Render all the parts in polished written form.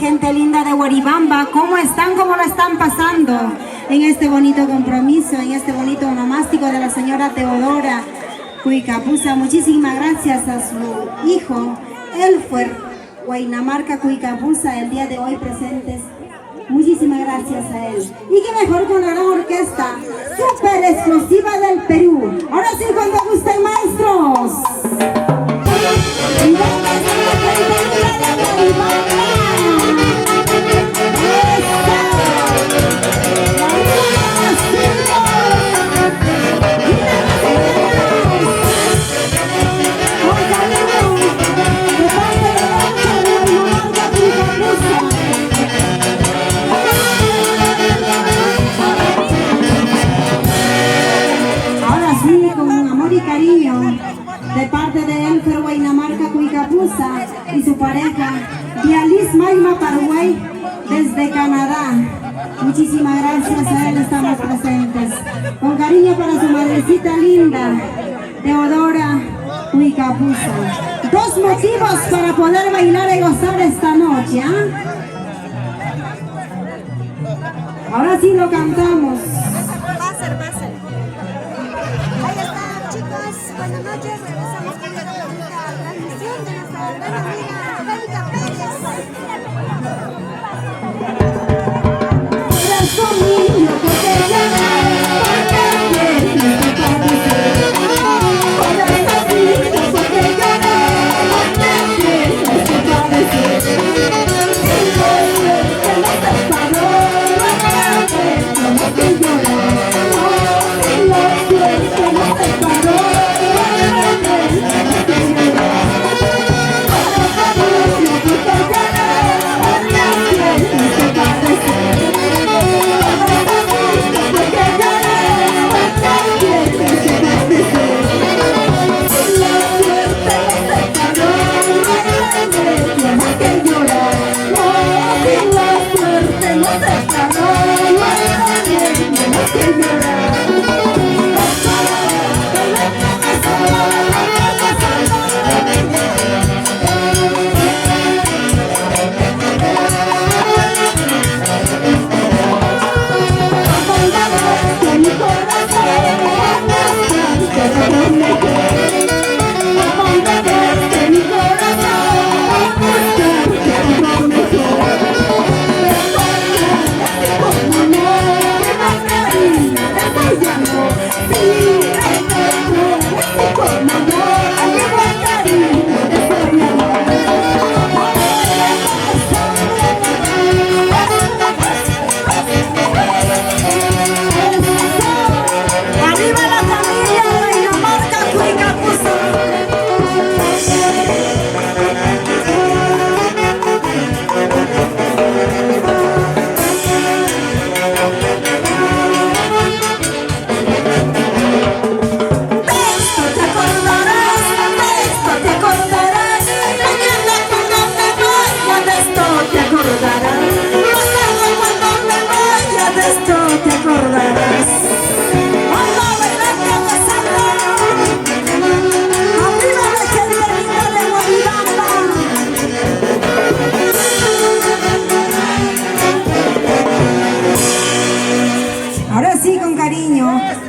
gente linda de Huaribamba. ¿Cómo están? ¿Cómo lo están pasando en este bonito compromiso, en este bonito onomástico de la señora Teodora Cuicapusa? Muchísimas gracias a su hijo, Elfer Huaynamarca Cuicapusa, el día de hoy presentes. Muchísimas gracias a él. Y qué mejor con la gran orquesta súper exclusiva del Perú. Ahora sí, cuando gusten, maestros. De parte de Elfer Huaynamarca Cuicapusa y su pareja Dialis Maima Paraguay desde Canadá. Muchísimas gracias a él, estamos presentes. Con cariño para su madrecita linda, Teodora Cuicapusa. Dos motivos para poder bailar y gozar esta noche, ¿eh? Ahora sí lo cantamos. Buenas noches, regresamos con la transmisión de nuestra gran amiga Angélica Pérez. Corazón mío, porque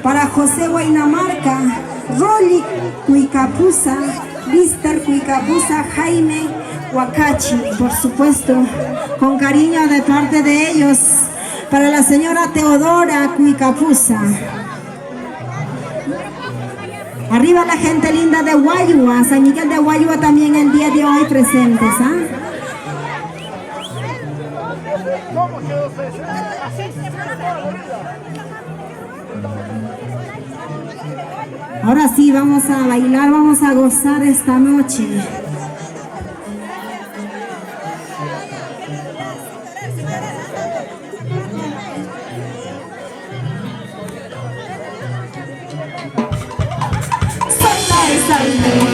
para José Huaynamarca, Rolly Cuicapusa, Lister Cuicapusa, Jaime Huacachi, por supuesto, con cariño de parte de ellos, para la señora Teodora Cuicapusa. Arriba la gente linda de Guayua, San Miguel de Guayua también el día de hoy presentes, ¿ah? Ahora sí, vamos a bailar, vamos a gozar esta noche. Sola es amigo,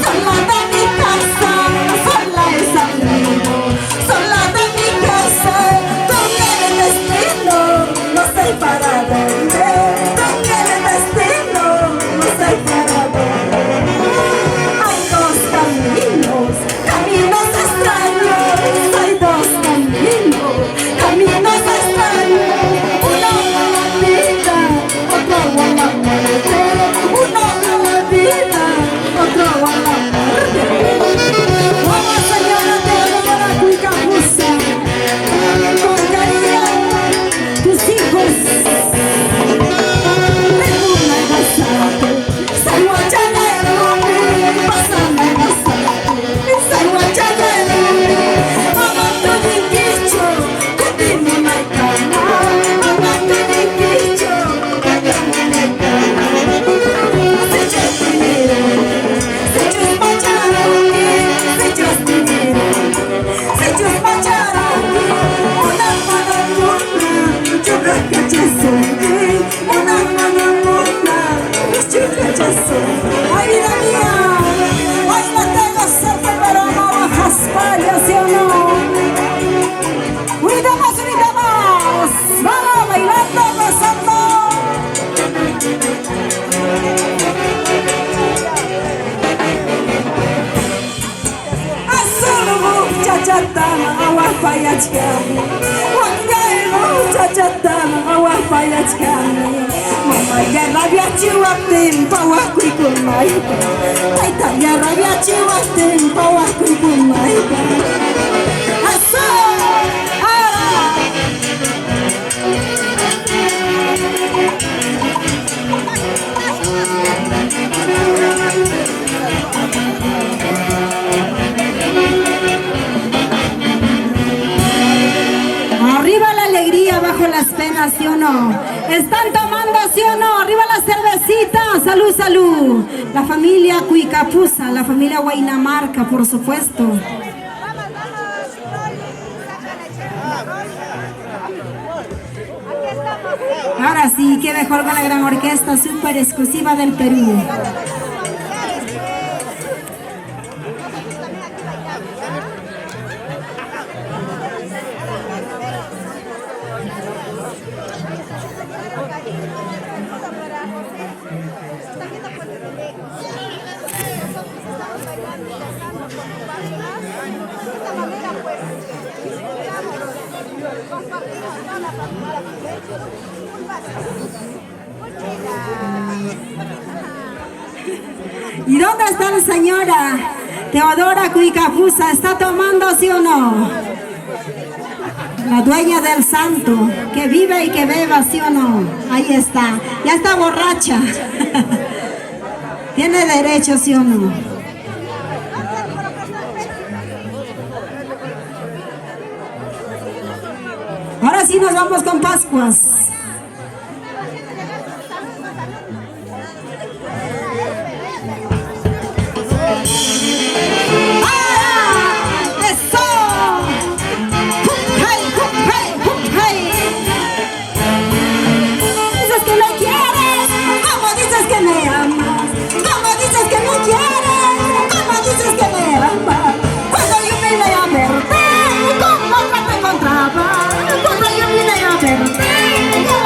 sola de mi casa, sola es amigo, sola de mi casa, con el destino, no sé para dónde, con el destino, no sé para dónde. Ay, payachkani Wangayro chachatana awas payachkani Mamaya rabia chihuatin pawakuy kunaypa Taytaya rabia chihuatin pawakuy kunaypa Asa! Arriba la alegría, bajo las penas, ¿sí o no? ¿Están tomando, sí o no? Arriba la cervecita, salud, salud. La familia Cuicapusa, la familia Huaynamarca, por supuesto. Ahora sí, qué mejor con la gran orquesta súper exclusiva del Perú. ¿Y dónde está la señora Teodora Cuicapusa? ¿Está tomando, sí o no? La dueña del santo, que vive y que beba, sí o no. Ahí está, ya está borracha. Tiene derecho, sí o no. Ahora sí nos vamos con Pascuas. Cuando yo vine a verte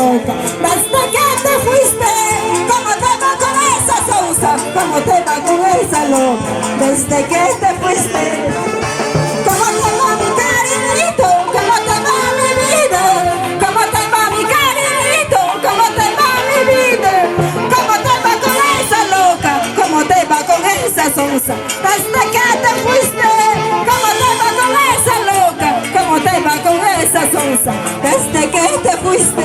loca. Desde que te fuiste, ¿cómo te va con esa Sousa? ¿Cómo te va con esa loca? Desde que te fuiste, ¿cómo te va mi cariñito? ¿Cómo te va mi vida? ¿Cómo te va mi cariñito? ¿Cómo te va mi vida? ¿Cómo te va con esa loca? ¿Cómo te va con esa Sousa? Desde que te fuiste, ¿cómo te va con esa loca? ¿Cómo te va con esa Sousa? Desde que te fuiste.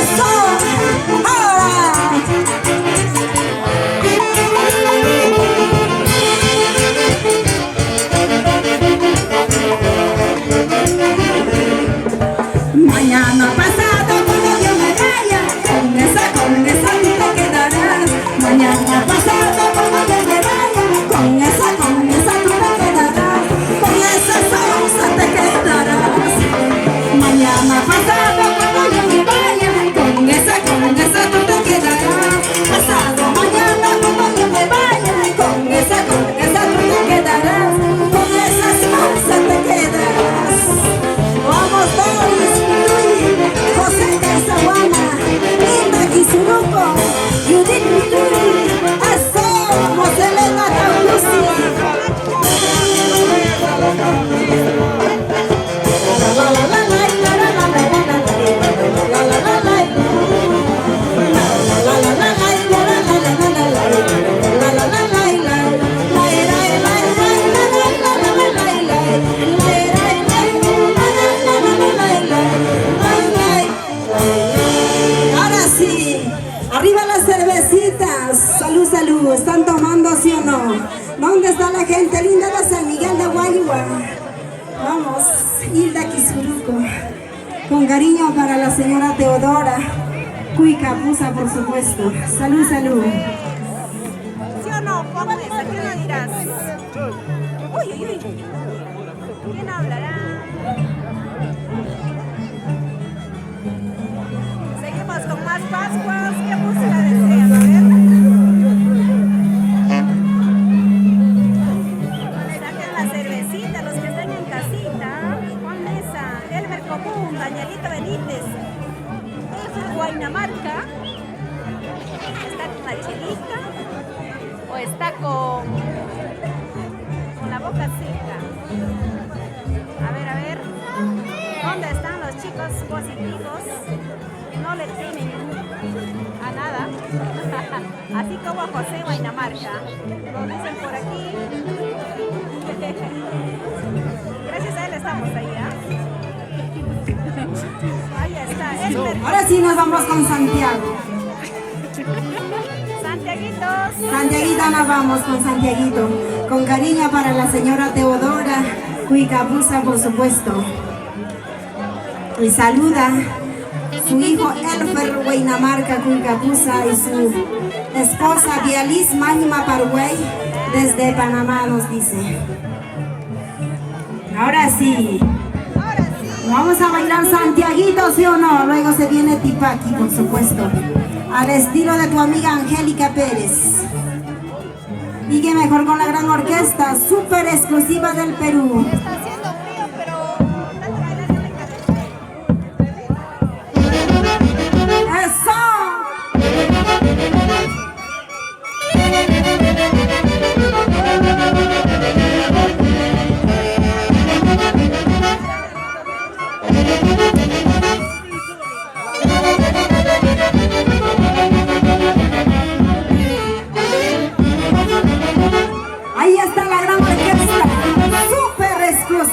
Eso, ahora. Mañana pasado cuando yo me vaya, con esa tú te quedarás. Mañana pasado cuando yo me vaya, con esa tú te quedarás. Con esa Sousa te quedarás. Mañana pasado cuando yo me vaya, con esa tú te quedarás. Pasado mañana cuando yo me vaya, con esa tú te quedarás. Con esa Sousa te quedarás. Vamos Doris, José Casaguana, Linda Kisuruko, Judith Mituri, Aso, Joselena Taulusi. Ahora sí, arriba las cervecitas. Salud, salud. ¿Están tomando sí o no? ¿Dónde está la gente linda de San Miguel de Guayua? Vamos, Hilda Kisuruko. Con cariño para la señora Teodora Cuicapusa, por supuesto. Salud, salud. ¿Sí o no? ¿Cómo es? ¿A quién lo dirás? Uy, uy, uy. ¿Quién hablará? Seguimos con más Pascuas. ¿Qué música desean? A ver. Saquen la cervecita, los que estén en casita. Juan Mesa, Elmer Común, Danielito Benítez. Guaynamarca. ¿Está con la chelita? ¿O está con la boca seca? A ver. ¿Dónde están los chicos positivos? No le tienen a nada. Así como a José Guaynamarca. Lo dicen por aquí. Gracias a él estamos ahí, ¿ah? Ahí está. Ahora sí nos vamos con Santiago. Santiaguito, nos vamos con Santiaguito. Con cariño para la señora Teodora Cuicapusa, por supuesto. Y saluda su hijo Elfer Guaynamarca Cuicapusa y su esposa Bialis Máxima Parway desde Panamá, nos dice. Ahora sí. Vamos a bailar Santiaguito, ¿sí o no? Luego se viene Tipaqui, por supuesto. Al estilo de tu amiga Angélica Pérez. Y que mejor con la gran orquesta súper exclusiva del Perú. Está haciendo frío, pero dale bailar ¡Eso! Ahí está la gran orquesta, súper exclusiva.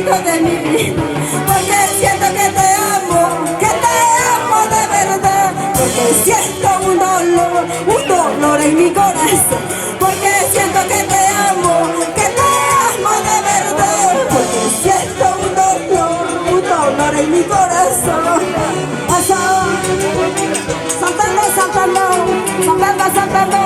bonito de mi vida, porque siento que te amo de verdad, porque siento un dolor en mi corazón, porque siento que te amo de verdad, porque siento un dolor en mi corazón. Eso, saltando, saltando, saltando, saltando.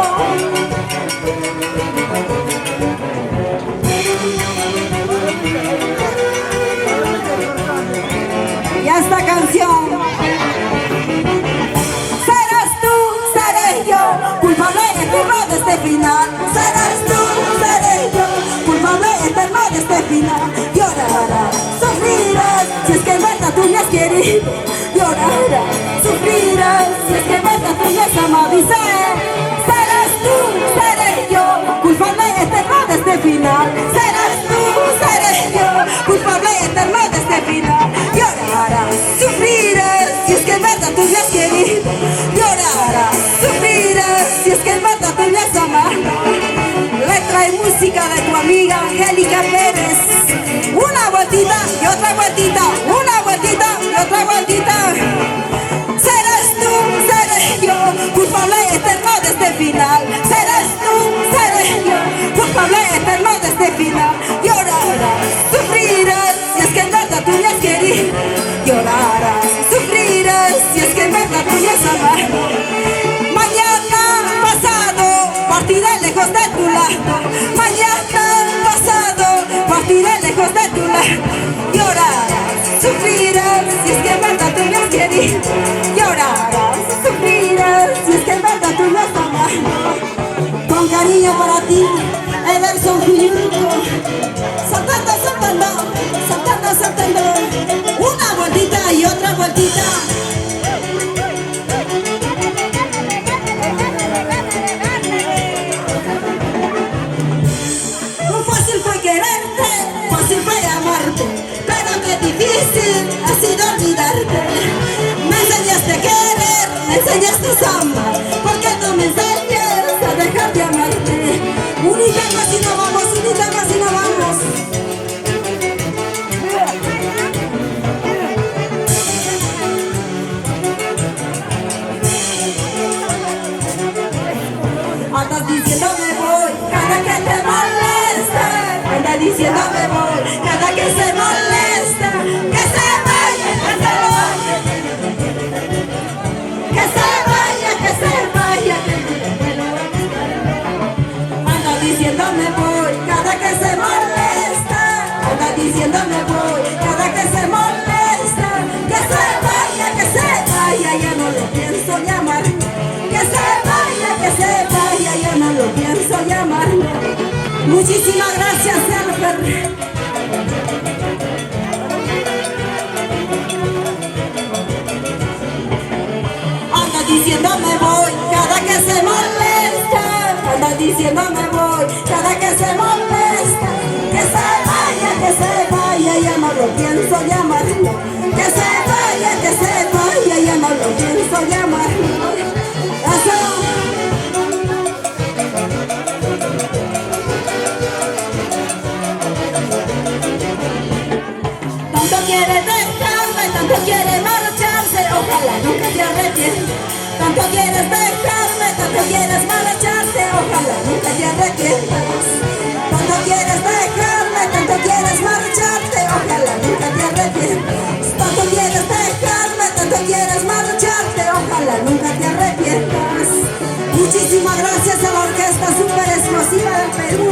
Y esta canción, serás tú, seré yo, culpable eterno de este final. Serás tú, seré yo, culpable eterno de este final. Llorarás, sufrirás, si es que en verdad tú me has querido. Llorarás, sufrirás, si es que en verdad tú me has amado. Y serás tú, seré yo, culpable eterno de este final. Serás tú, seré yo, culpable eterno de este final. Llorarás, sufrirás, si es que en verdad tú me has querido. Llorarás, sufrirás, si es que en verdad tú me has amado. Letra y música de tu amiga Angélica Pérez. Una vueltita y otra vueltita, una vueltita y otra vueltita. Serás tú, seré yo, culpable eterno de este final. Serás tú, seré yo, culpable eterno de este final. Llorarás, sufrirás, si es que en verdad tú me has querido. Llorarás, sufrirás, si es que en verdad tú me has amado. Mañana, pasado, partiré lejos de tu lado. Mañana, pasado, partiré lejos de tu lado. Llorarás, sufrirás, si es que en verdad tú me has querido. Llorarás, sufrirás, si es que en verdad tú me has amado. Con cariño para ti, Ederson Cuyuco. Saltando, saltando, saltando, saltando. Una vueltita y otra vueltita. Muy fácil fue quererte, fácil fue amarte, pero qué difícil ha sido olvidarte. Me enseñaste a querer, me enseñaste a amar, ¿por qué no me enseñas a dejar de amarte? Unita más y no vamos, unita más y no vamos. Andas diciendo me voy cada que te molesta. Andas diciendo me voy cada que se molesta. Que se vaya, que se vaya. Que se vaya, que se vaya. Andas diciendo me voy cada que se molesta. Andas diciendo me voy cada que se molesta. Que se vaya, ya no lo pienso llamar. Que se vaya, ya no lo pienso llamar. Muchísimas gracias, Elfer. Anda diciendo me voy cada que se molesta. Anda diciendo me voy cada que se molesta. Que se vaya, ya no lo pienso llamar. Que se vaya, ya no lo pienso llamar. Eso. Tanto quiere dejarme, tanto quiere marcharse, ojalá nunca te arrepientas. Tanto quieres dejarme, tanto quieres marcharte, ojalá nunca te arrepientas. Tanto quieres dejarme, tanto quieres marcharte, ojalá nunca te arrepientas. Tanto quieres dejarme, tanto quieres marcharte, ojalá nunca te arrepientas. Muchísimas gracias a la orquesta super explosiva del Perú.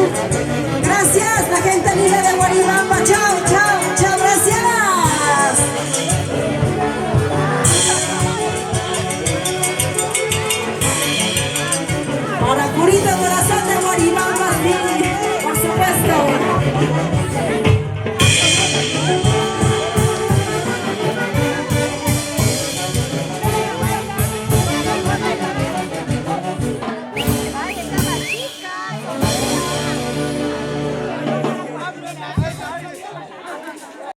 Gracias, la gente linda de Guaribamba, chao.